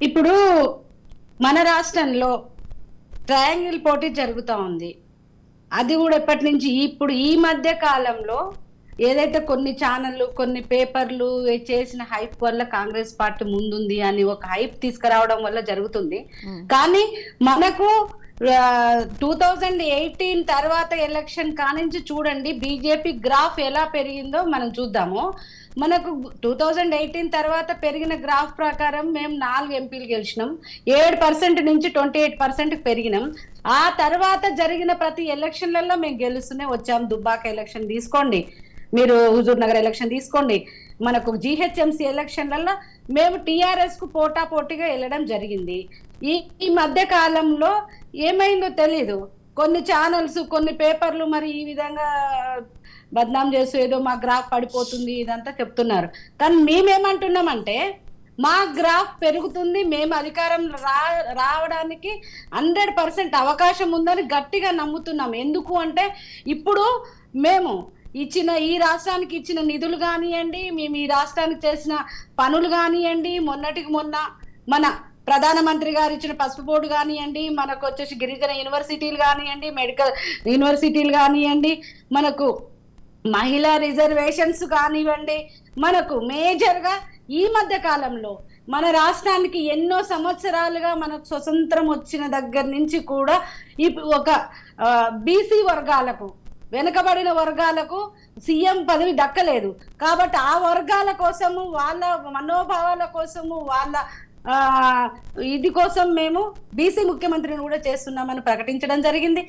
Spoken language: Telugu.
ఇప్పుడు మన రాష్ట్రంలో ట్రయాంగిల్ పోటీ జరుగుతూ ఉంది. అది కూడా ఎప్పటి నుంచి, ఇప్పుడు ఈ మధ్య కాలంలో ఏదైతే కొన్ని ఛానళ్ళు కొన్ని పేపర్లు చేసిన హైప్ వల్ల కాంగ్రెస్ పార్టీ ముందుంది అని ఒక హైప్ తీసుకురావడం వల్ల జరుగుతుంది. కానీ మనకు 2018 తర్వాత ఎలక్షన్ కానించి చూడండి బీజేపీ గ్రాఫ్ ఎలా పెరిగిందో మనం చూద్దాము. మనకు 2018 తర్వాత పెరిగిన గ్రాఫ్ ప్రకారం మేము 4 ఎంపీలు గెలిచినాం, 7% నుంచి 28% పెరిగినాం. ఆ తర్వాత జరిగిన ప్రతి ఎలక్షన్లలో మేము గెలుస్తూనే వచ్చాం. దుబ్బాక ఎలక్షన్ తీసుకోండి, మీరు హుజూర్ నగర్ ఎలక్షన్ తీసుకోండి, మనకు జిహెచ్ఎంసీ ఎలక్షన్లలో మేము టీఆర్ఎస్ కు పోటాపోటీగా వెళ్ళడం జరిగింది. ఈ మధ్య కాలంలో ఏమైందో తెలీదు, కొన్ని ఛానల్స్ కొన్ని పేపర్లు మరి ఈ విధంగా బద్నాం చేస్తూ ఏదో మా గ్రాఫ్ పడిపోతుంది ఇదంతా చెప్తున్నారు. కానీ మేమేమంటున్నామంటే మా గ్రాఫ్ పెరుగుతుంది, మేము అధికారం రావడానికి 100% అవకాశం ఉందని గట్టిగా నమ్ముతున్నాం. ఎందుకు అంటే ఇప్పుడు మేము ఈ రాష్ట్రానికి ఇచ్చిన నిధులు కానివ్వండి, మేము ఈ రాష్ట్రానికి చేసిన పనులు కానివ్వండి, మొన్నటికి మొన్న మన ప్రధానమంత్రి గారు ఇచ్చిన పసుపు బోర్డు కానివ్వండి, మనకు వచ్చేసి గిరిజన యూనివర్సిటీలు కానివ్వండి, మెడికల్ యూనివర్సిటీలు కానివ్వండి, మనకు మహిళా రిజర్వేషన్స్ కానివ్వండి, మనకు మేజర్గా ఈ మధ్య కాలంలో మన రాష్ట్రానికి ఎన్నో సంవత్సరాలుగా మనకు స్వతంత్రం వచ్చిన దగ్గర నుంచి కూడా ఒక బీసీ వర్గాలకు, వెనుకబడిన వర్గాలకు సీఎం పదవి దక్కలేదు. కాబట్టి ఆ వర్గాల కోసము, వాళ్ళ మనోభావాల కోసము, వాళ్ళ ఇది కోసం మేము బీసీ ముఖ్యమంత్రిని కూడా చేస్తున్నామని ప్రకటించడం జరిగింది.